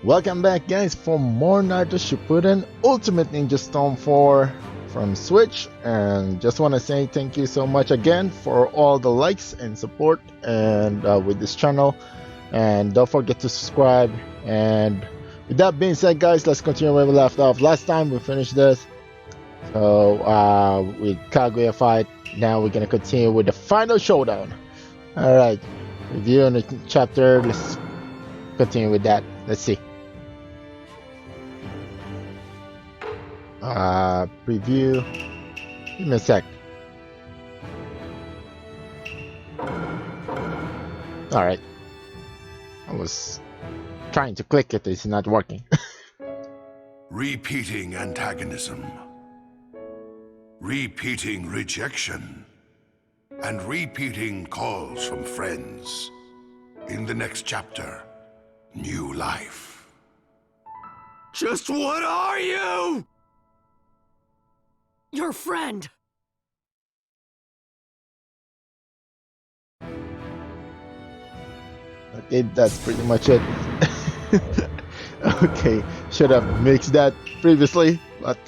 Welcome back, guys, for more Naruto Shippuden Ultimate Ninja Storm 4 from Switch. And just want to say thank you so much again for all the likes and support and with this channel. And don't forget to subscribe. And with that being said, guys, let's continue where we left off. Last time we finished this, so with Kaguya fight. Now we're gonna continue with the final showdown. All right, review on the chapter. Let's continue with that. Let's see. Preview. Give me a sec. All right. I was trying to click it. It's not working. Repeating antagonism, repeating rejection, and repeating calls from friends. In the next chapter, new life. Just what are you? Your friend. Okay, that's pretty much it. Okay, should have mixed that previously, but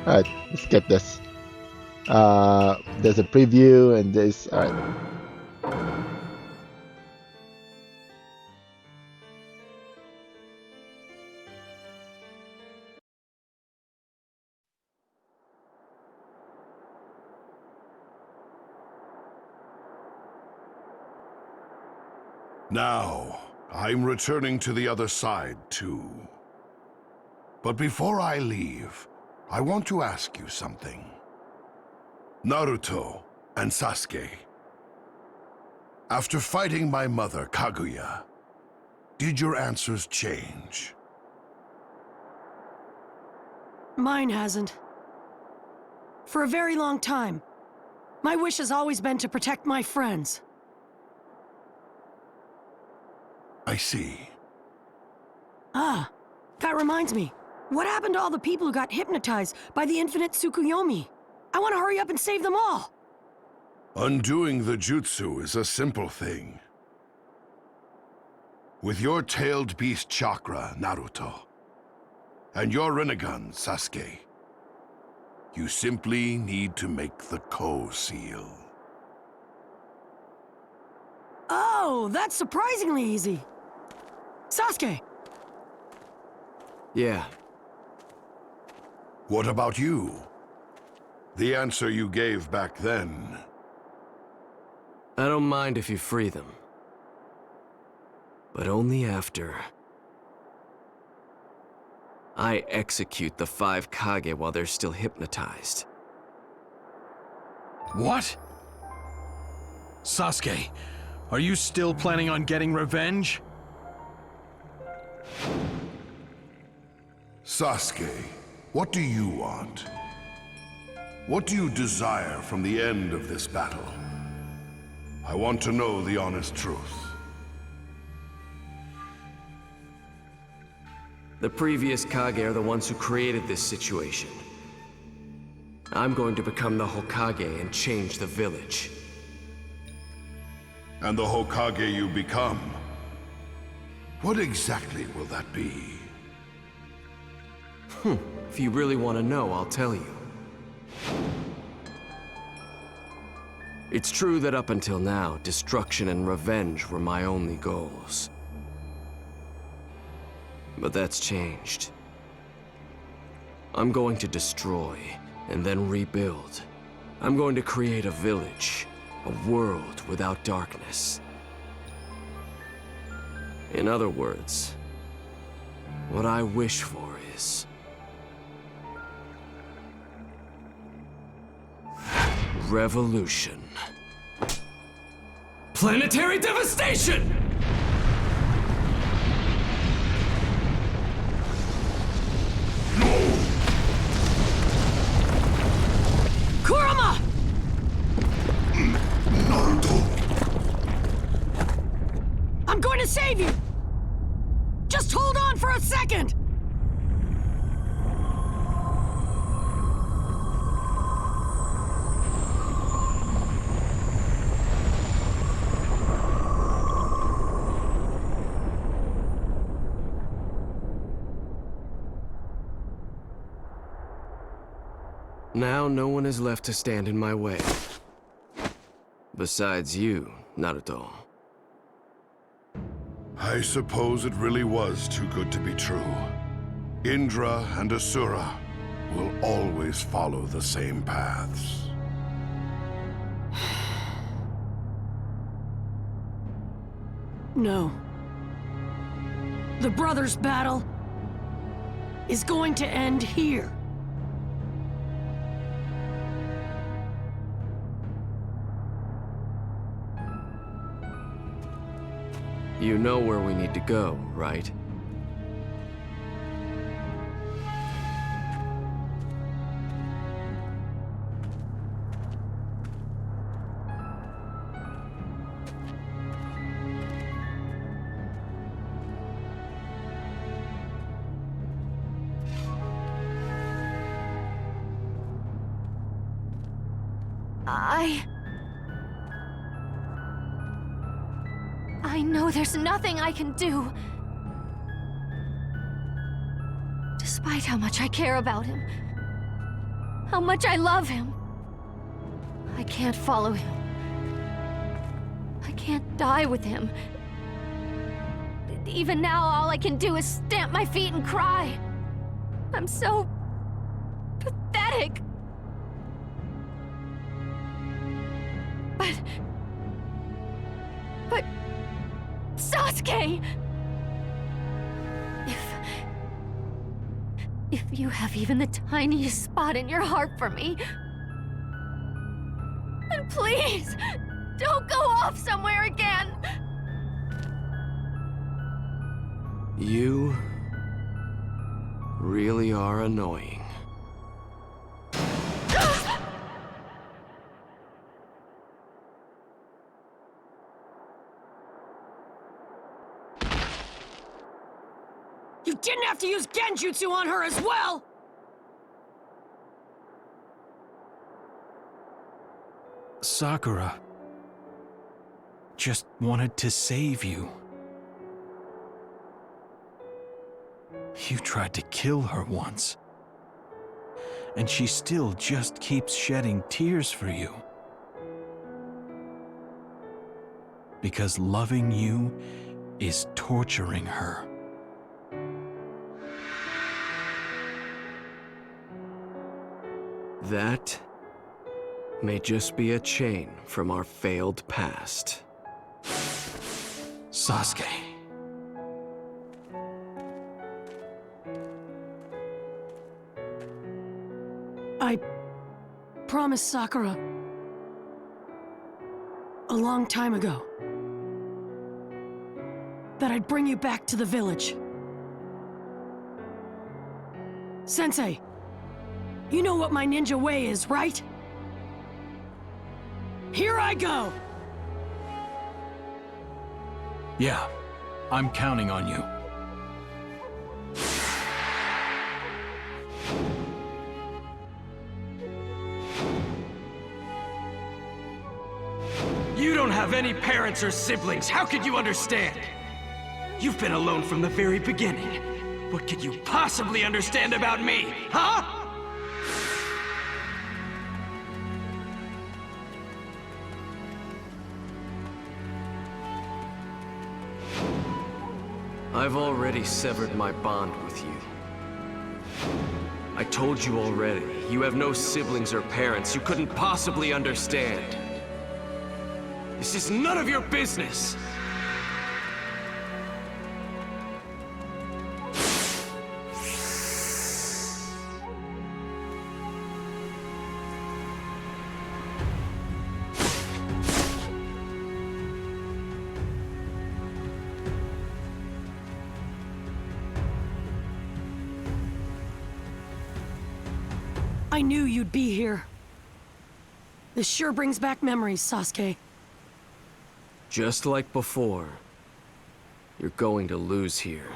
alright, let's skip this. There's a preview and this. Alright. Now, I'm returning to the other side, too. But before I leave, I want to ask you something. Naruto and Sasuke. After fighting my mother, Kaguya, did your answers change? Mine hasn't. For a very long time. My wish has always been to protect my friends. I see. Ah, that reminds me. What happened to all the people who got hypnotized by the infinite Tsukuyomi? I want to hurry up and save them all! Undoing the jutsu is a simple thing. With your tailed beast chakra, Naruto, and your Rinnegan, Sasuke, you simply need to make the Ko-seal. Oh, that's surprisingly easy. Sasuke! Yeah. What about you? The answer you gave back then. I don't mind if you free them. But only after I execute the 5 Kage while they're still hypnotized. What? Sasuke, are you still planning on getting revenge? Sasuke, what do you want? What do you desire from the end of this battle? I want to know the honest truth. The previous Kage are the ones who created this situation. I'm going to become the Hokage and change the village. And the Hokage you become, what exactly will that be? If you really want to know, I'll tell you. It's true that up until now, destruction and revenge were my only goals. But that's changed. I'm going to destroy, and then rebuild. I'm going to create a village, a world without darkness. In other words, what I wish for is revolution. Planetary devastation! Kurama! Naruto! I'm going to save you! Just hold on for a second! Now no one is left to stand in my way. Besides you, Naruto. I suppose it really was too good to be true. Indra and Asura will always follow the same paths. No. The brothers' battle is going to end here. You know where we need to go, right? I know there's nothing I can do. Despite how much I care about him, how much I love him, I can't follow him. I can't die with him. Even now, all I can do is stamp my feet and cry. I'm so pathetic. But Sasuke! If you have even the tiniest spot in your heart for me, then please, don't go off somewhere again! You really are annoying. You didn't have to use genjutsu on her as well! Sakura just wanted to save you. You tried to kill her once, and she still just keeps shedding tears for you. Because loving you is torturing her. That may just be a chain from our failed past. Sasuke. I promised Sakura a long time ago that I'd bring you back to the village. Sensei, you know what my ninja way is, right? Here I go! Yeah, I'm counting on you. You don't have any parents or siblings. How could you understand? You've been alone from the very beginning. What could you possibly understand about me, huh? I've already severed my bond with you. I told you already, you have no siblings or parents. You couldn't possibly understand. This is none of your business! I knew you'd be here. This sure brings back memories, Sasuke. Just like before, you're going to lose here.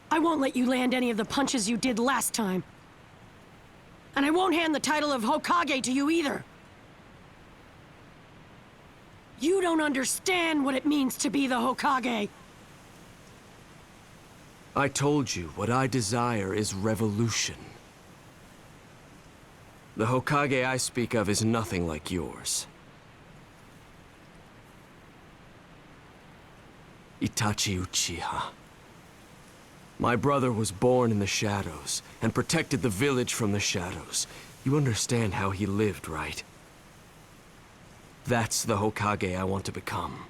I won't let you land any of the punches you did last time. And I won't hand the title of Hokage to you either. You don't understand what it means to be the Hokage. I told you, what I desire is revolution. The Hokage I speak of is nothing like yours. Itachi Uchiha. My brother was born in the shadows and protected the village from the shadows. You understand how he lived, right? That's the Hokage I want to become.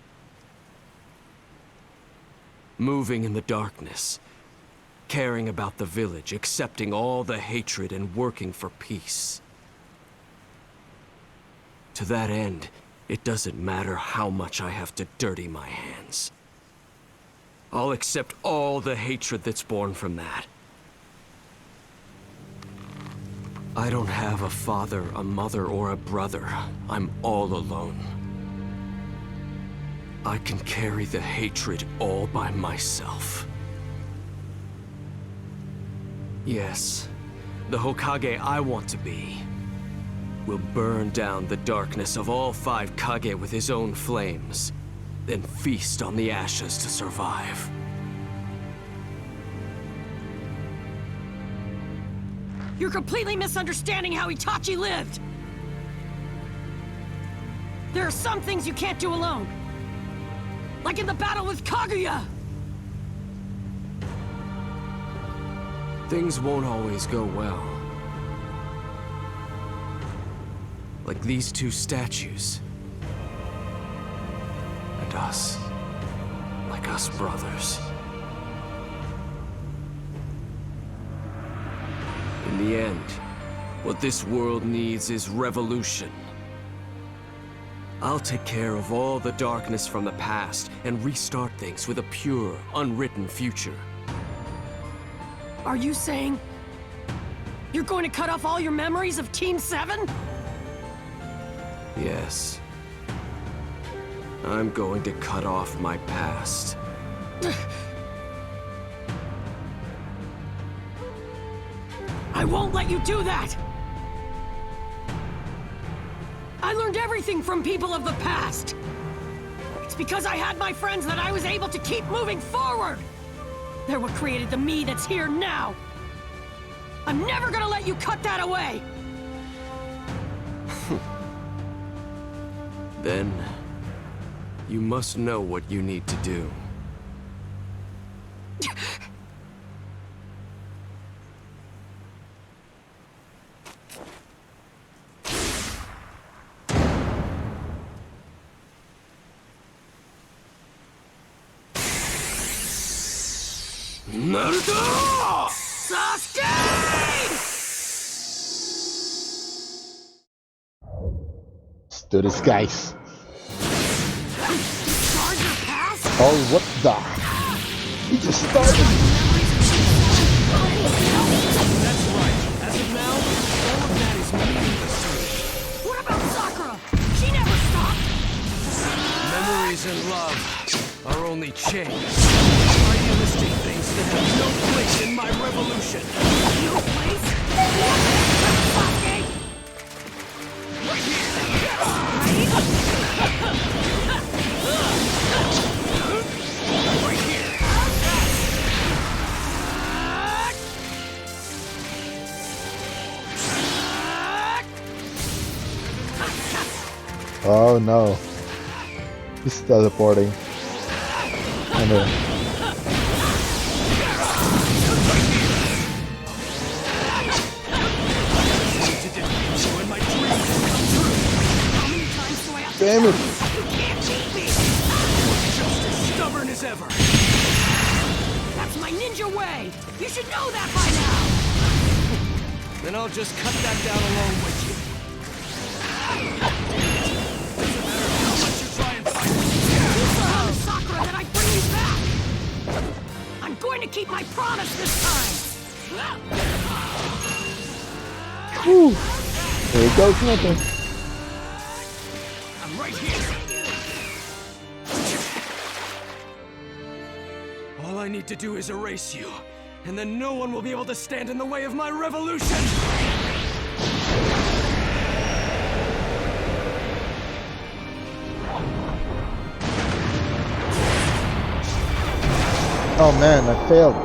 Moving in the darkness, caring about the village, accepting all the hatred and working for peace. To that end, it doesn't matter how much I have to dirty my hands. I'll accept all the hatred that's born from that. I don't have a father, a mother, or a brother. I'm all alone. I can carry the hatred all by myself. Yes, the Hokage I want to be will burn down the darkness of all 5 Kage with his own flames, then feast on the ashes to survive. You're completely misunderstanding how Itachi lived! There are some things you can't do alone. Like in the battle with Kaguya! Things won't always go well. Like these 2 statues. And us. Like us brothers. In the end, what this world needs is revolution. I'll take care of all the darkness from the past and restart things with a pure, unwritten future. Are you saying you're going to cut off all your memories of Team 7? Yes. I'm going to cut off my past. I won't let you do that! I learned everything from people of the past! It's because I had my friends that I was able to keep moving forward! They're what created the me that's here now! I'm never gonna let you cut that away! Then, you must know what you need to do. Naruto! Sasuke! Let's do this, guys. Guard your past? Oh, what the? He just started. That's right. As of now, all of that is meaningless to me. What about Sakura? She never stopped! Memories and love are only chains. Idealistic things that have no place in my revolution. No place? Sasuke! Right here! Right here! Oh no. He's teleporting. And then damn it! You can't beat me! Just as stubborn as ever. That's my ninja way! You should know that by now! Then I'll just cut that down along with you. Doesn't matter how much you try and fight. You promised Sakura that I'd bring you back! I'm going to keep my promise this time! Whew. There goes nothing. I'm right here. All I need to do is erase you, and then no one will be able to stand in the way of my revolution! Oh man, I failed.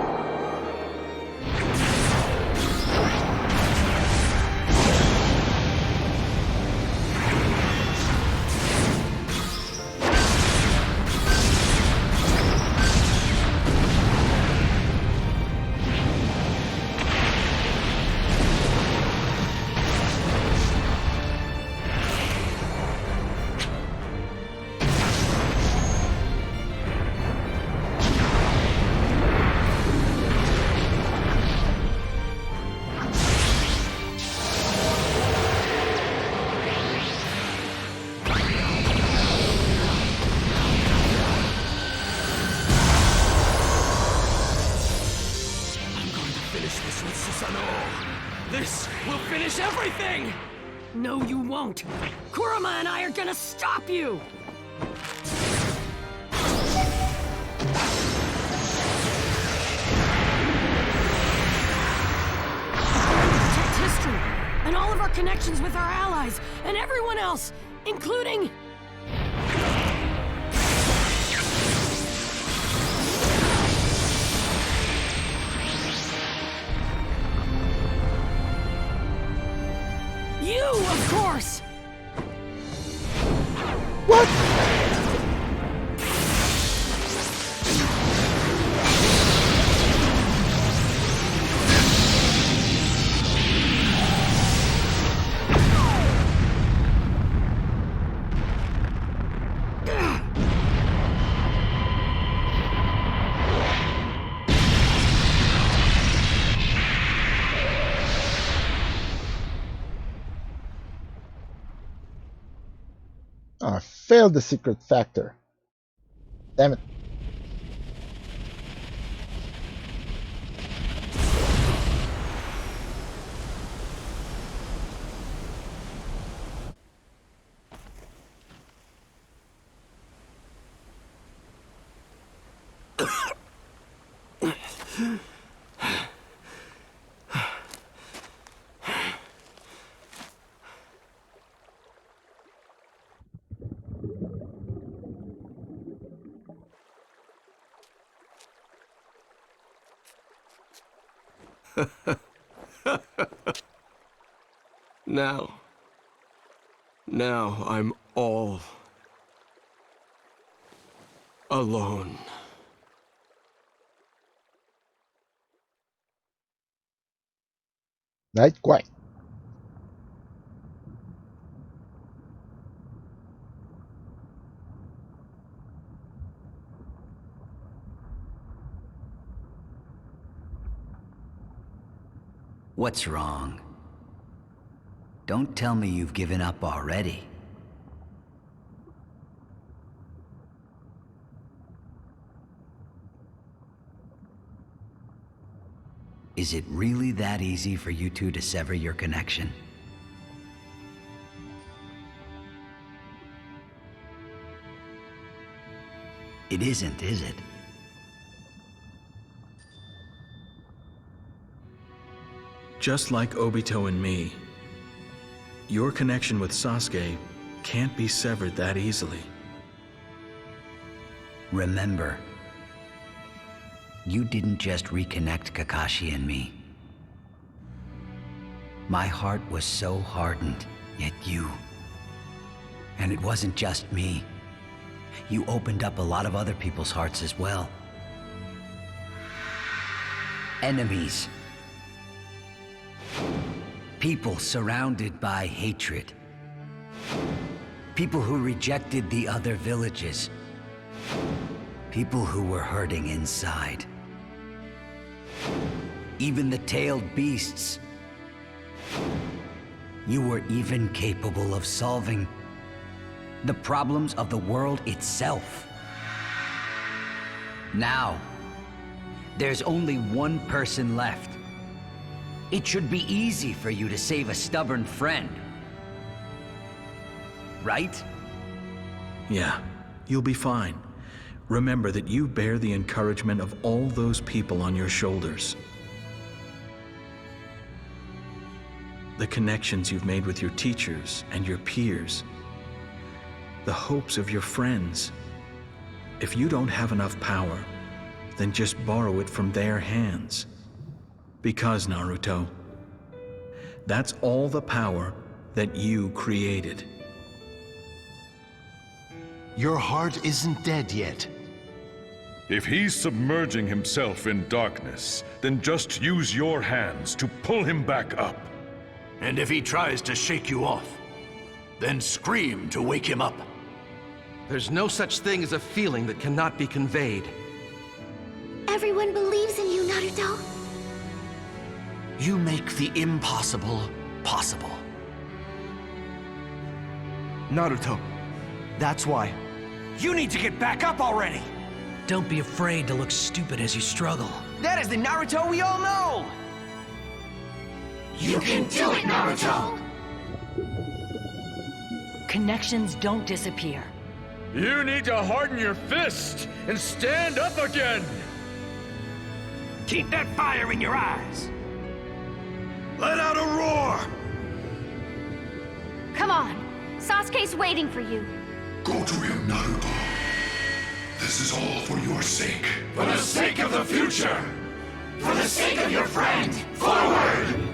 This will finish everything! No, you won't. Kurama and I are gonna stop you! Protect history, and all of our connections with our allies, and everyone else, including... you, of course! What? Oh, I failed the secret factor. Damn it. Now I'm all alone. Not quite. What's wrong? Don't tell me you've given up already. Is it really that easy for you two to sever your connection? It isn't, is it? Just like Obito and me, your connection with Sasuke can't be severed that easily. Remember, you didn't just reconnect Kakashi and me. My heart was so hardened, yet you. And it wasn't just me. You opened up a lot of other people's hearts as well. Enemies. People surrounded by hatred. People who rejected the other villages. People who were hurting inside. Even the tailed beasts. You were even capable of solving the problems of the world itself. Now, there's only one person left. It should be easy for you to save a stubborn friend. Right? Yeah, you'll be fine. Remember that you bear the encouragement of all those people on your shoulders. The connections you've made with your teachers and your peers. The hopes of your friends. If you don't have enough power, then just borrow it from their hands. Because, Naruto, that's all the power that you created. Your heart isn't dead yet. If he's submerging himself in darkness, then just use your hands to pull him back up. And if he tries to shake you off, then scream to wake him up. There's no such thing as a feeling that cannot be conveyed. Everyone believes in you, Naruto. You make the impossible possible. Naruto, that's why. You need to get back up already! Don't be afraid to look stupid as you struggle. That is the Naruto we all know! You can do it, Naruto! Connections don't disappear. You need to harden your fist and stand up again! Keep that fire in your eyes! Let out a roar! Come on! Sasuke's waiting for you. Go to him, Naruto. This is all for your sake. For the sake of the future! For the sake of your friend! Forward!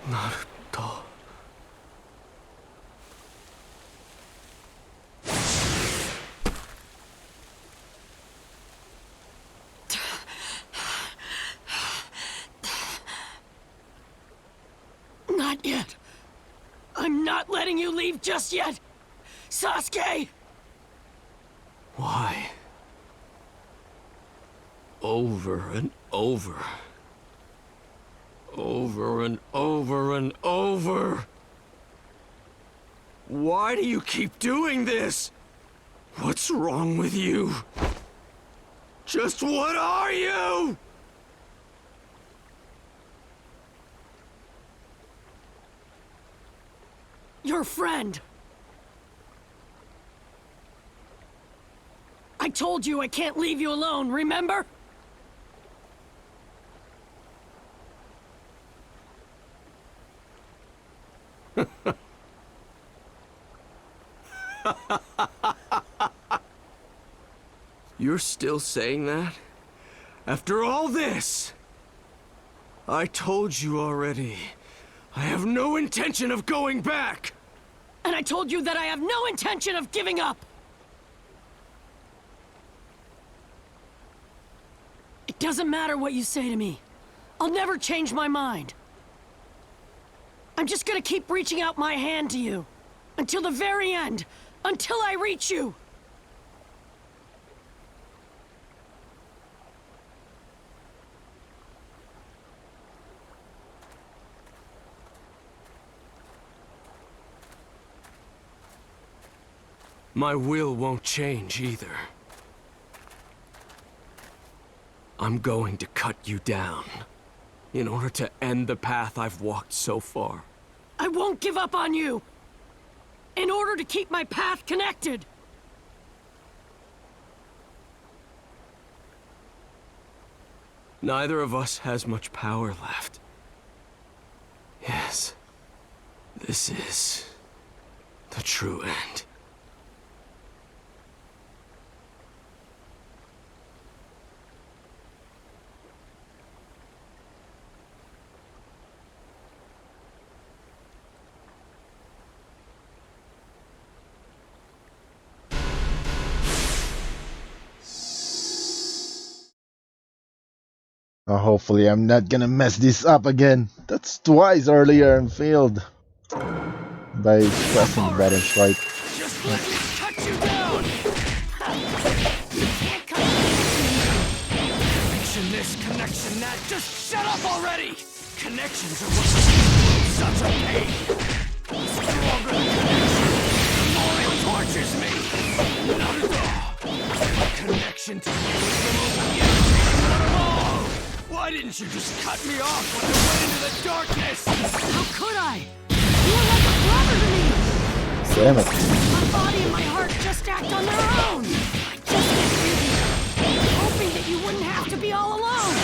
Naruto. Not yet. I'm not letting you leave just yet. Sasuke! Why? Over and over. Over and over and over. Why do you keep doing this? What's wrong with you? Just what are you? Your friend. I told you I can't leave you alone, remember? You're still saying that? After all this? I told you already. I have no intention of going back! And I told you that I have no intention of giving up! It doesn't matter what you say to me. I'll never change my mind. I'm just gonna keep reaching out my hand to you. Until the very end. Until I reach you. My will won't change either. I'm going to cut you down in order to end the path I've walked so far. I won't give up on you! In order to keep my path connected! Neither of us has much power left. Yes, this is the true end. Hopefully I'm not gonna mess this up again. That's twice earlier and failed by pressing the button right. Just let me cut you down! You can't cut Connection this, connection that, just shut up already! Connections are what makes such a pain! The stronger the connection, the more it tortures me! Naruto! My connection to you is the most irritating one of all! Why didn't you just cut me off when I went into the darkness? How could I? You were like a brother to me! Damn it. My body and my heart just act on their own! I just kept thinking, hoping that you wouldn't have to be all alone!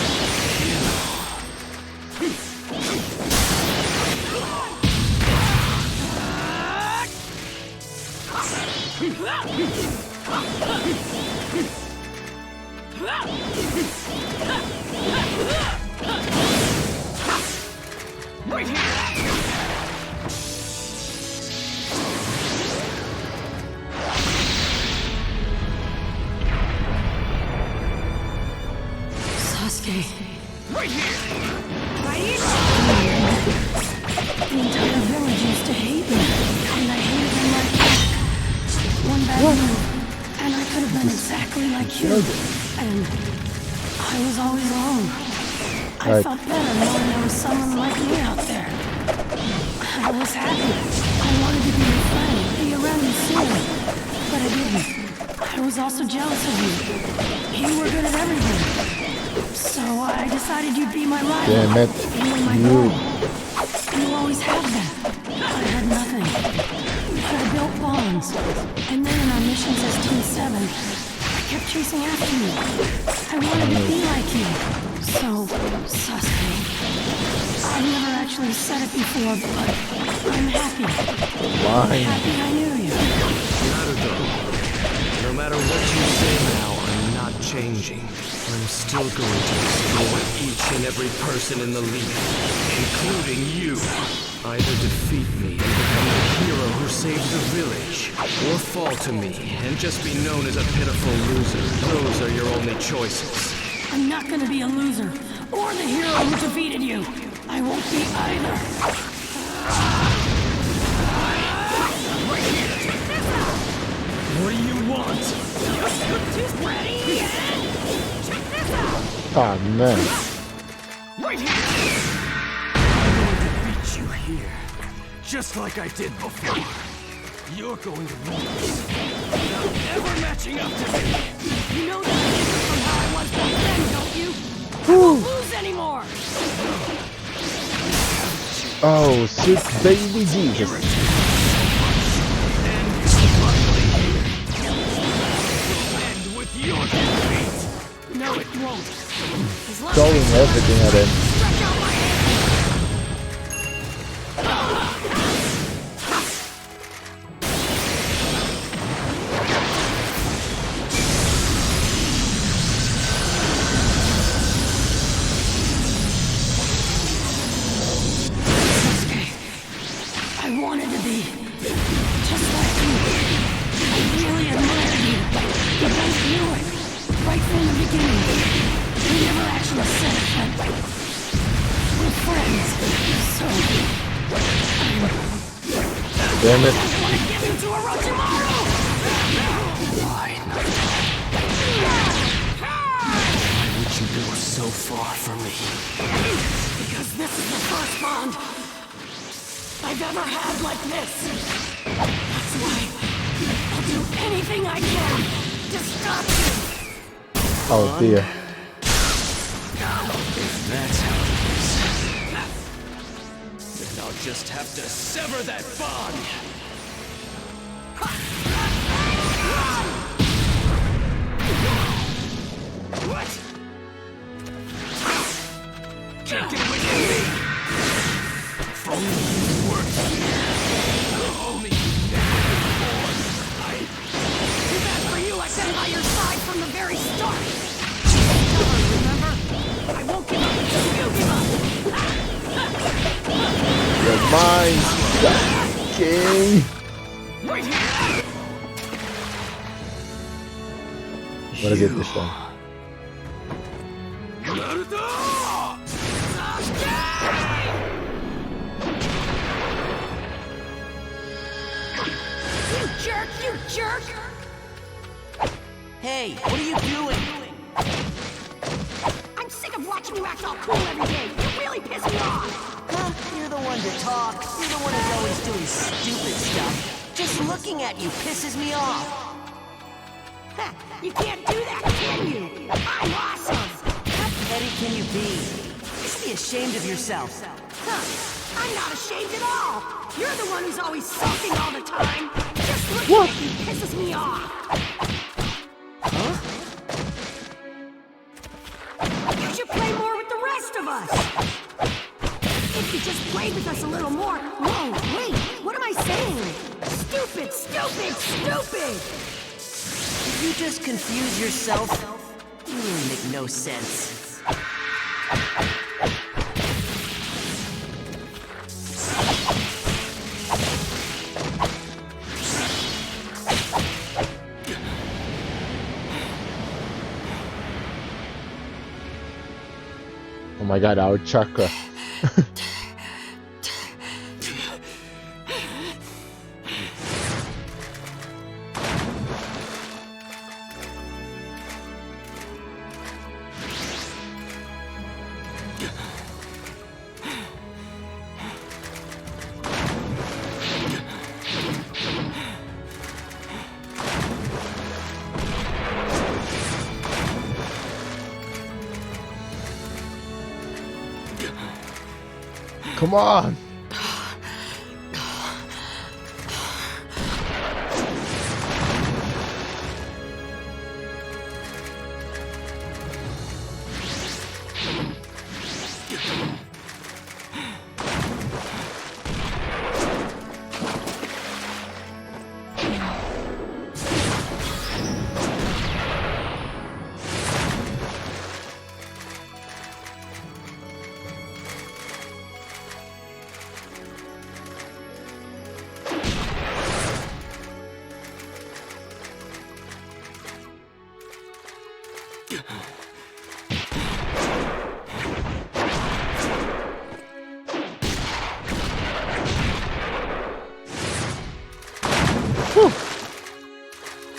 Right here! Sasuke. Right here! Right? The entire village used to hate me, and I hated them right back. One bad move, and I could have been exactly like you. And I was always alone. I felt better knowing there was someone like me out there. I was happy. I wanted to be your friend. was also jealous of you. You were good at everything. So I decided you'd be my rival. Damn it. You were my goal. You always had that. I had nothing. We could have built bonds. And then in our missions as Team 7, I kept chasing after you. I wanted to be like you. So, Sasuke, I've never actually said it before, but I'm happy. Why? I'm happy I knew you. Naruto, no matter what you say now, I'm not changing. I'm still going to destroy each and every person in the League, including you. Either defeat me and become the hero who saved the village, or fall to me and just be known as a pitiful loser. Those are your only choices. I'm not gonna be a loser, or the hero who defeated you. I won't be either. What do you want? Just ready and check this out. Oh man. Right here. I'm going to beat you here, just like I did before. You're going to lose, without ever matching up to me. You know that different from how I was back then, don't you? I won't lose anymore. Oh, sweet baby Jesus. End with your defeat. No, it won't. As long Throwing everything at him. stretch out my hand. I wanted to be just like you. I really admired you. You both knew it, right from the beginning. We never actually said it, but we're friends. So, Damn it. I want to give you to Orochimaru! Why, Naruto? Why would you go so far for me? Because this is the first bond I've ever had like this. That's why I'll do anything I can to stop you. Oh dear. If that's how it is, then I'll just have to sever that bond. What? Can't get away from me! If only you weren't here. If only you never been born. Too bad for you, I've been by your side from the very start. Stubborn, remember? I won't give up until you give up. You're mine, Sasuke. Right here. What is it this time? Naruto! You jerk, you jerk! Hey, what are you doing? I'm sick of watching you act all cool every day. You really piss me off. Huh? You're the one to talk. You're the one who's always doing stupid stuff. Just looking at you pisses me off. Ha, you can't do that, can you? I'm awesome. How petty can you be? You should be ashamed of yourself. Huh, I'm not ashamed at all. You're the one who's always sulking all the time. Just looking at you pisses me off. Huh? You should play more with the rest of us. If you just played with us a little more. Whoa, wait, what am I saying? Stupid, stupid, stupid! If you just confuse yourself, you really make no sense. Oh my god, our chakra. Come on!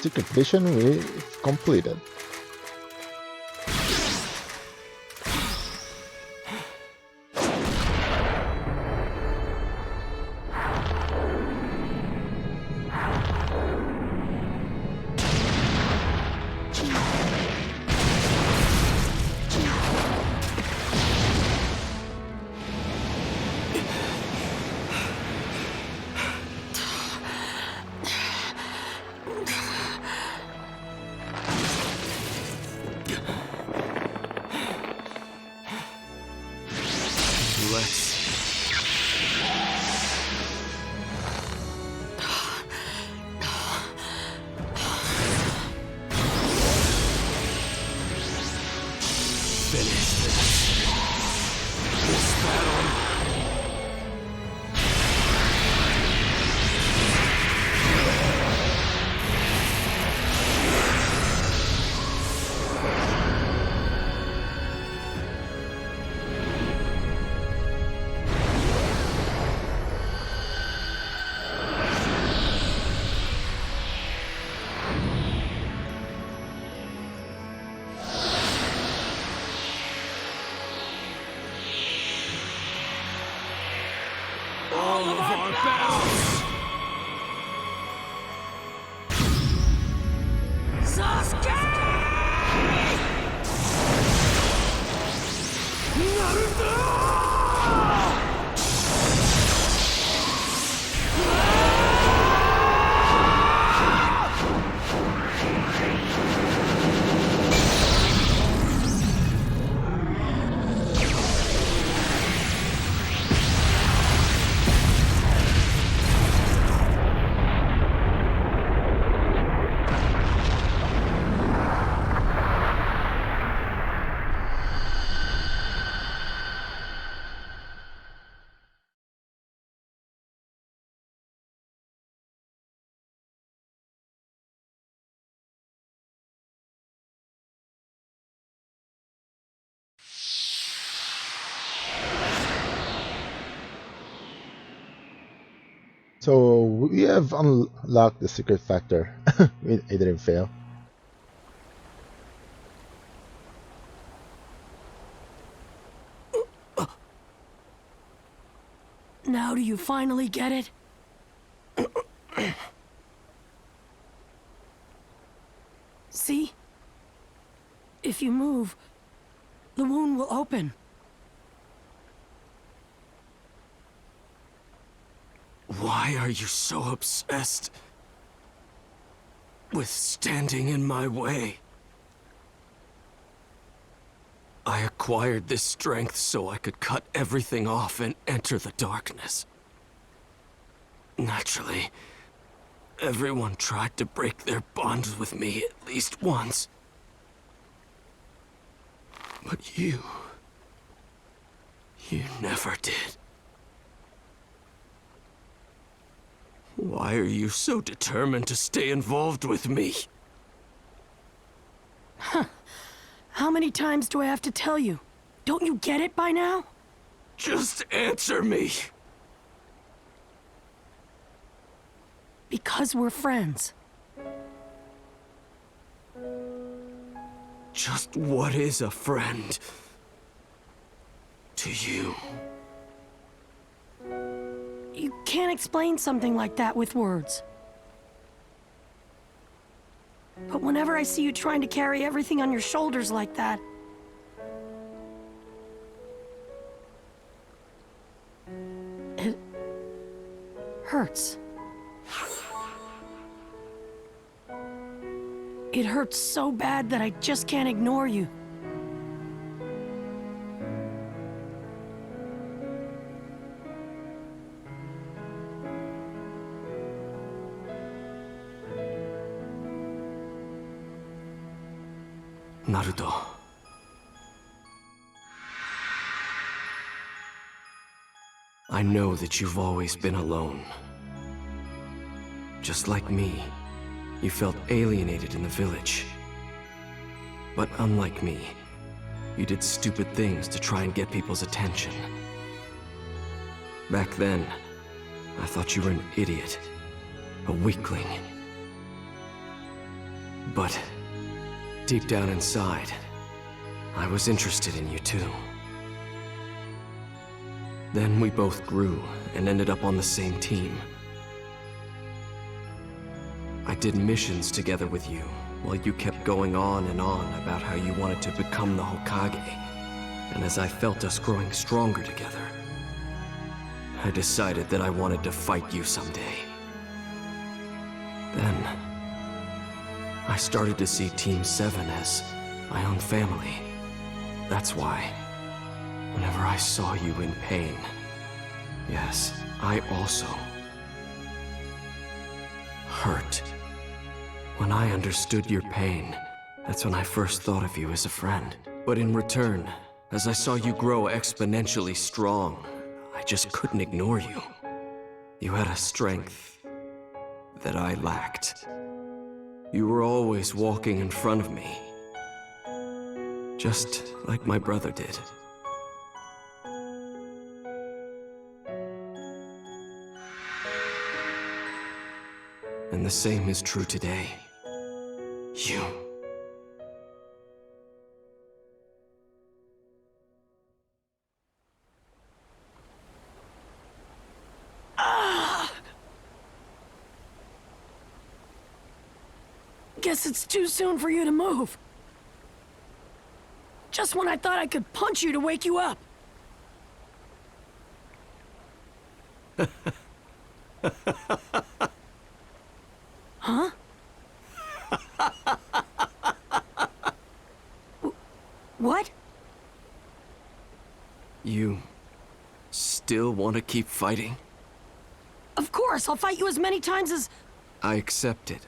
Secret mission we've completed. So we have unlocked the secret factor. It didn't fail. Now do you finally get it? See? If you move, the wound will open. Why are you so obsessed with standing in my way? I acquired this strength so I could cut everything off and enter the darkness. Naturally, everyone tried to break their bonds with me at least once. But you never did. Why are you so determined to stay involved with me? Huh. How many times do I have to tell you? Don't you get it by now? Just answer me. Because we're friends. Just what is a friend to you? You can't explain something like that with words. But whenever I see you trying to carry everything on your shoulders like that, hurts. It hurts so bad that I just can't ignore you. Naruto. I know that you've always been alone. Just like me, you felt alienated in the village. But unlike me, you did stupid things to try and get people's attention. Back then, I thought you were an idiot, a weakling. But deep down inside, I was interested in you too. Then we both grew and ended up on the same team. I did missions together with you, while you kept going on and on about how you wanted to become the Hokage. And as I felt us growing stronger together, I decided that I wanted to fight you someday. Then, I started to see Team 7 as my own family. That's why, whenever I saw you in pain, yes, I also hurt. When I understood your pain, that's when I first thought of you as a friend. But in return, as I saw you grow exponentially strong, I just couldn't ignore you. You had a strength that I lacked. You were always walking in front of me, just like my brother did. And the same is true today. You. Guess it's too soon for you to move. Just when I thought I could punch you to wake you up. Huh? What? You still want to keep fighting? Of course, I'll fight you as many times as... I accept it.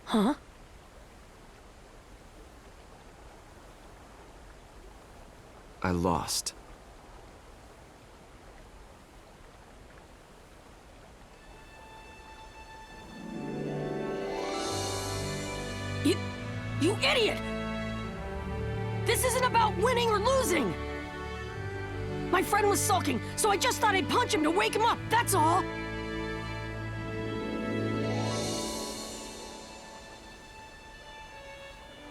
Huh? I lost. You idiot! This isn't about winning or losing! My friend was sulking, so I just thought I'd punch him to wake him up, that's all!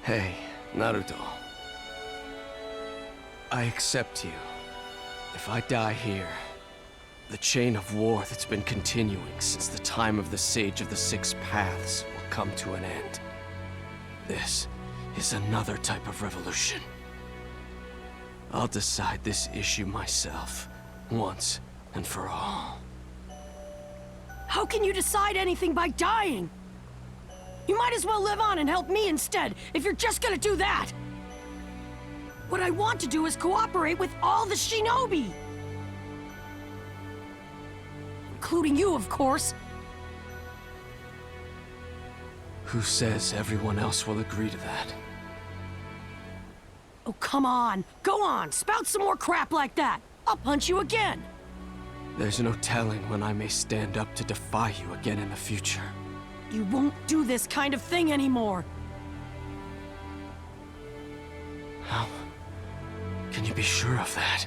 Hey, Naruto. I accept you. If I die here, the chain of war that's been continuing since the time of the Sage of the Six Paths will come to an end. This is another type of revolution. I'll decide this issue myself, once and for all. How can you decide anything by dying? You might as well live on and help me instead, if you're just gonna do that! What I want to do is cooperate with all the shinobi! Including you, of course. Who says everyone else will agree to that? Oh, come on! Go on! Spout some more crap like that! I'll punch you again! There's no telling when I may stand up to defy you again in the future. You won't do this kind of thing anymore! How can you be sure of that?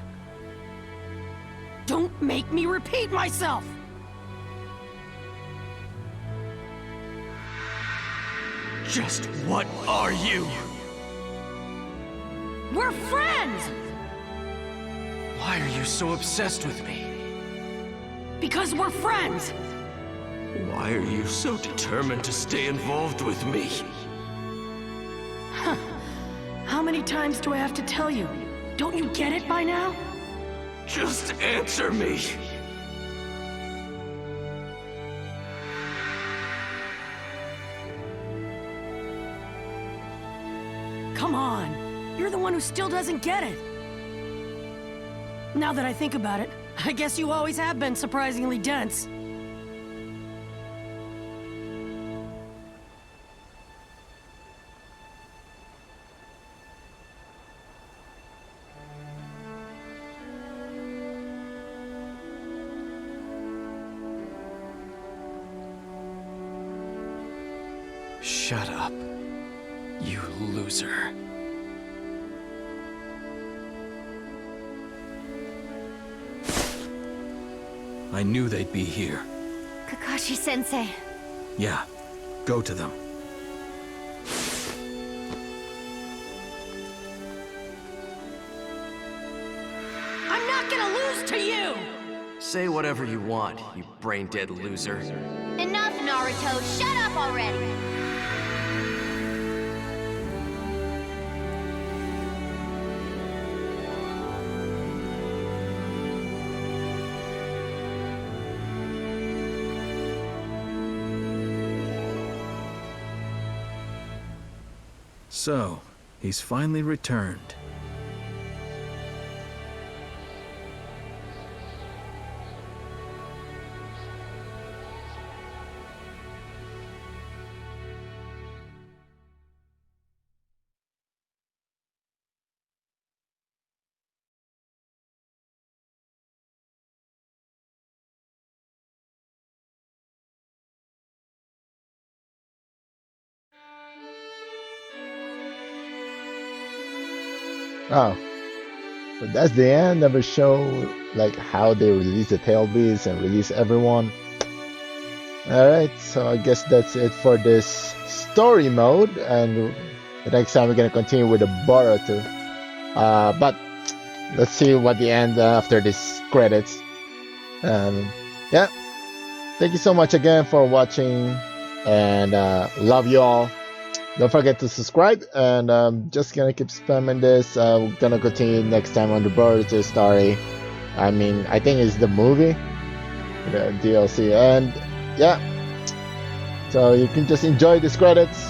Don't make me repeat myself! Just what are you? We're friends! Why are you so obsessed with me? Because we're friends! Why are you so determined to stay involved with me? Huh. How many times do I have to tell you? Don't you get it by now? Just answer me! who still doesn't get it. Now that I think about it, I guess you always have been surprisingly dense. Shut up, you loser. I knew they'd be here. Kakashi-sensei. Yeah, go to them. I'm not gonna lose to you! Say whatever you want, you brain-dead loser. Enough, Naruto. Shut up already. So, he's finally returned. Oh, so that's the end of a show, like how they release the tail beasts and release everyone. Alright, so I guess that's it for this story mode, and the next time we're gonna continue with the Boruto. But let's see what the end after this credits. Yeah, thank you so much again for watching, and love you all. Don't forget to subscribe, and just gonna keep spamming this. We're gonna continue next time on the Boruto story. I mean, I think it's the movie, the DLC, and yeah. So you can just enjoy these credits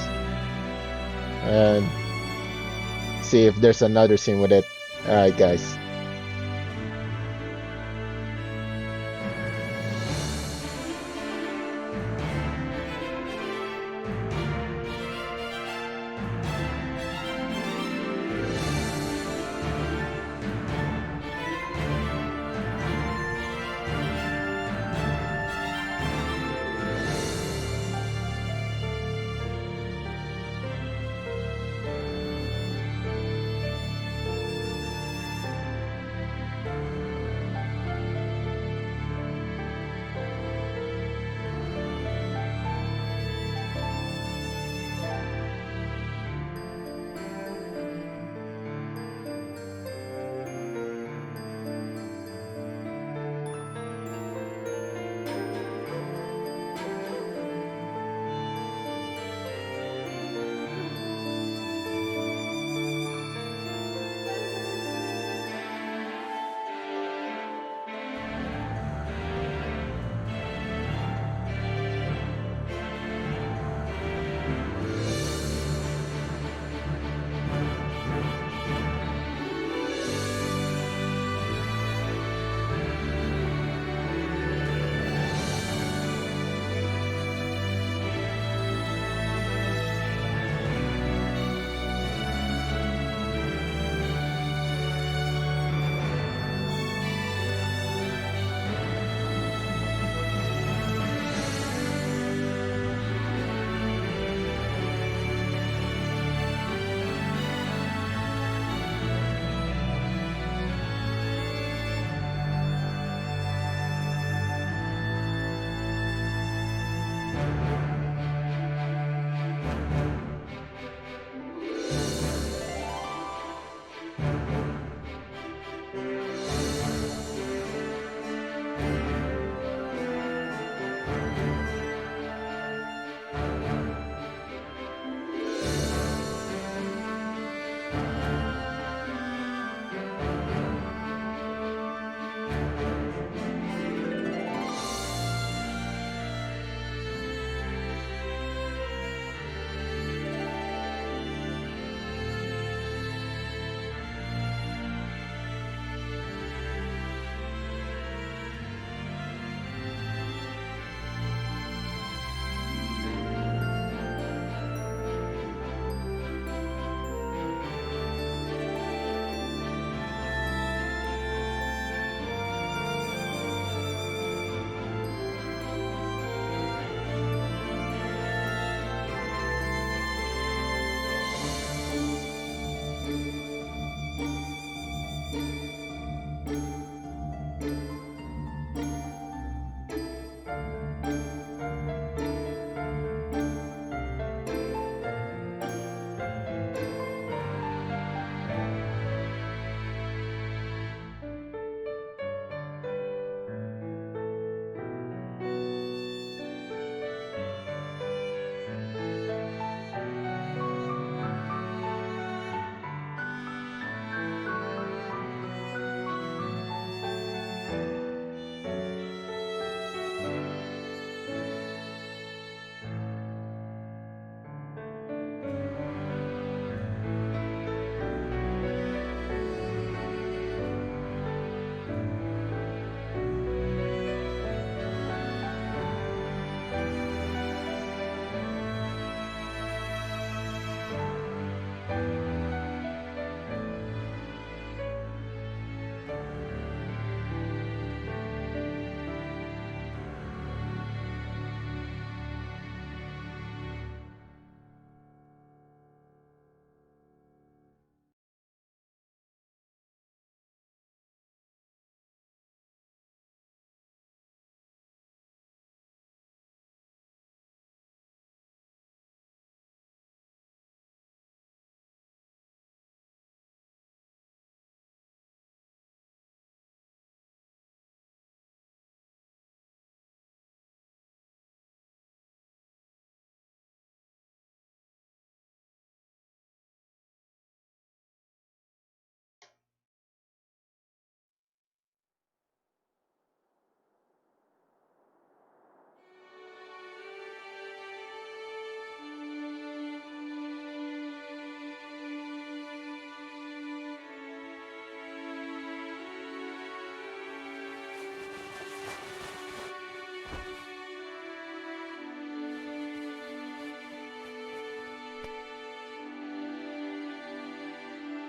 and see if there's another scene with it. Alright, guys.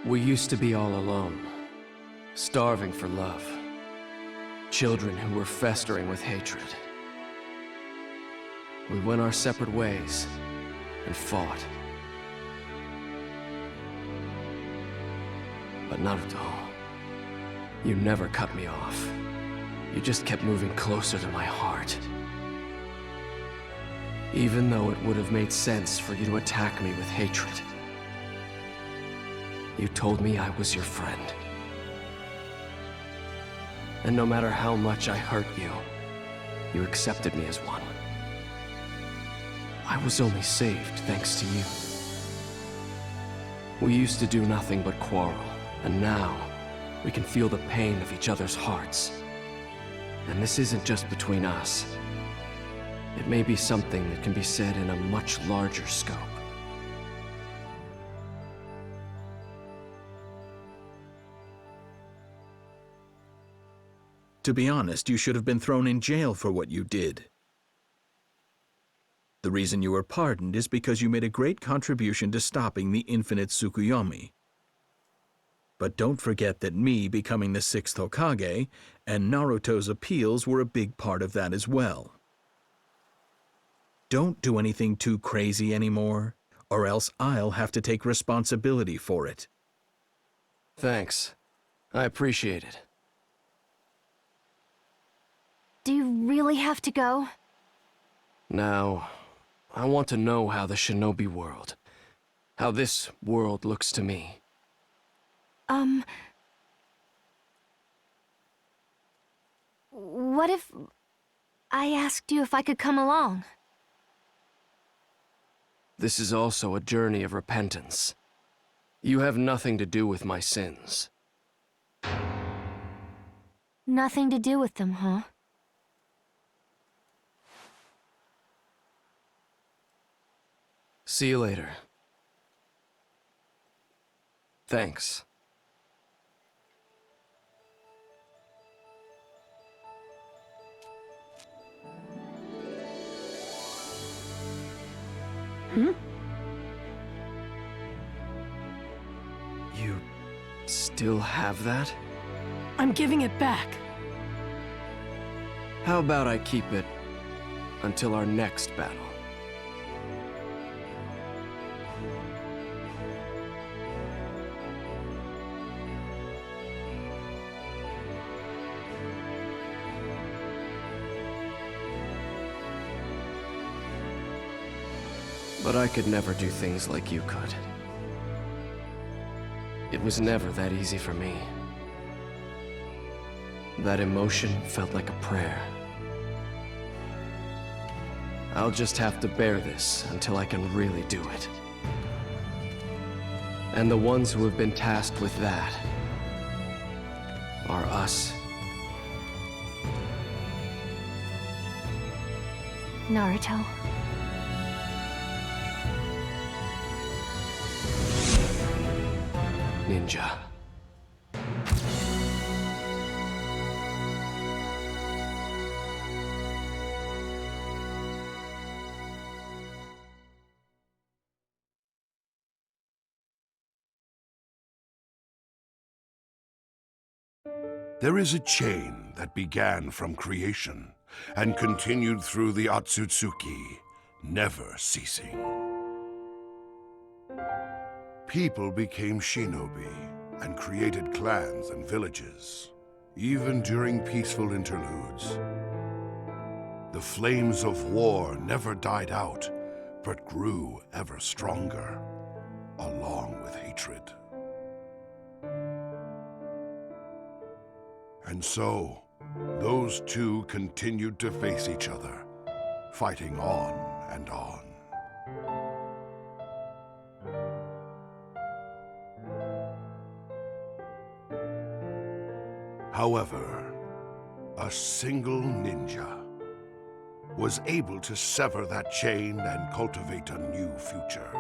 We used to be all alone, starving for love. Children who were festering with hatred. We went our separate ways and fought. But Naruto, you never cut me off. You just kept moving closer to my heart. Even though it would have made sense for you to attack me with hatred. You told me I was your friend. And no matter how much I hurt you, you accepted me as one. I was only saved thanks to you. We used to do nothing but quarrel, and now we can feel the pain of each other's hearts. And this isn't just between us. It may be something that can be said in a much larger scope. To be honest, you should have been thrown in jail for what you did. The reason you were pardoned is because you made a great contribution to stopping the infinite Tsukuyomi. But don't forget that me becoming the 6th Hokage and Naruto's appeals were a big part of that as well. Don't do anything too crazy anymore, or else I'll have to take responsibility for it. Thanks. I appreciate it. Do you really have to go? Now, I want to know how the shinobi world, how this world looks to me. What if I asked you if I could come along? This is also a journey of repentance. You have nothing to do with my sins. Nothing to do with them, huh? See you later. Thanks. You still have that? I'm giving it back. How about I keep it until our next battle? But I could never do things like you could. It was never that easy for me. That emotion felt like a prayer. I'll just have to bear this until I can really do it. And the ones who have been tasked with that are us. Naruto. Ninja. There is a chain that began from creation and continued through the Otsutsuki, never ceasing. People became shinobi and created clans and villages, even during peaceful interludes. The flames of war never died out, but grew ever stronger, along with hatred. And so, those two continued to face each other, fighting on and on. However, a single ninja was able to sever that chain and cultivate a new future.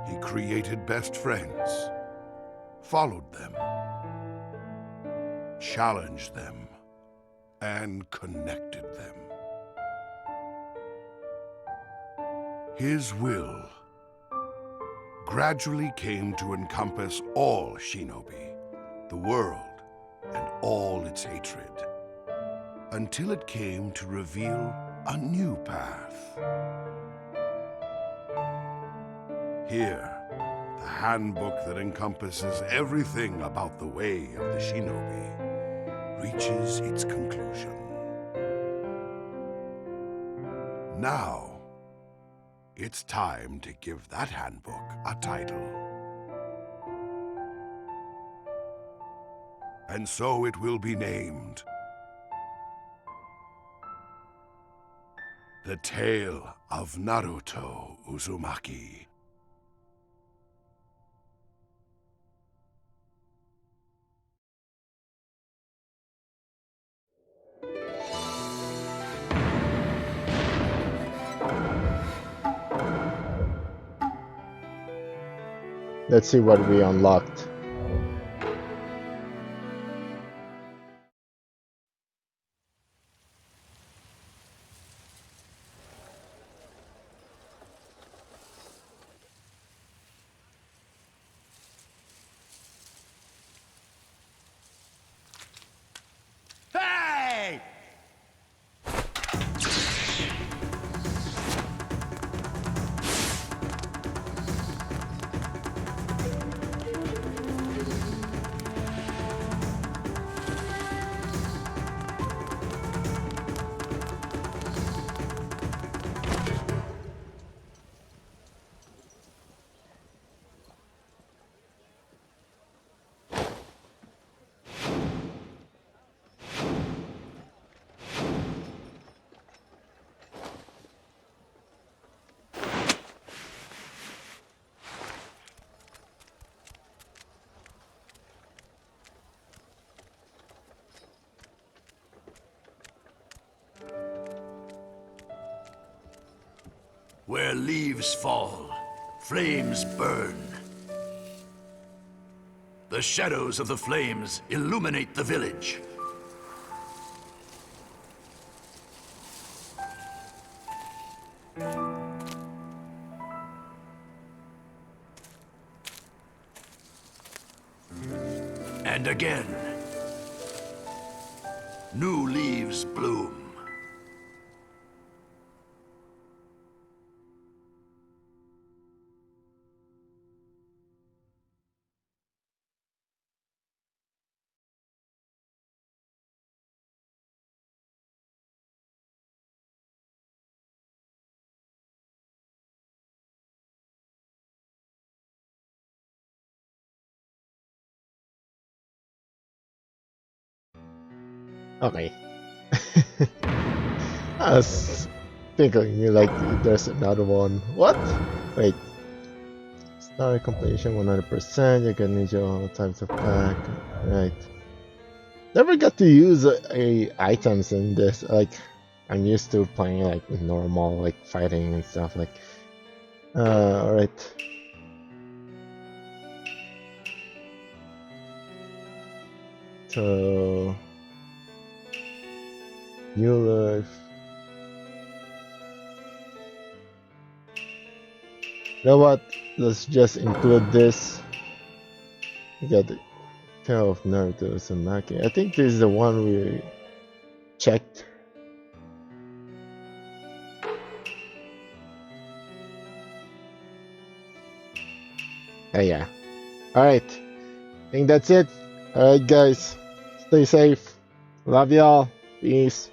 He created best friends, followed them, challenged them, and connected them. His will gradually came to encompass all shinobi, the world, and all its hatred, until it came to reveal a new path. Here, the handbook that encompasses everything about the way of the shinobi reaches its conclusion. Now, it's time to give that handbook a title. And so it will be named The Tale of Naruto Uzumaki. Let's see what we unlocked. Hey! Where leaves fall, flames burn. The shadows of the flames illuminate the village. And again, new leaves bloom. Okay. I was thinking like there's another one. What? Wait. Start completion 100%. You can use all types of pack. Right. Never got to use items in this. Like I'm used to playing like normal, like fighting and stuff. Like, alright. So. New life. You know what? Let's just include this. We got the Tale of Naruto Uzumaki. I think this is the one we checked. Yeah. Alright. I think that's it. Alright guys. Stay safe. Love y'all. Peace.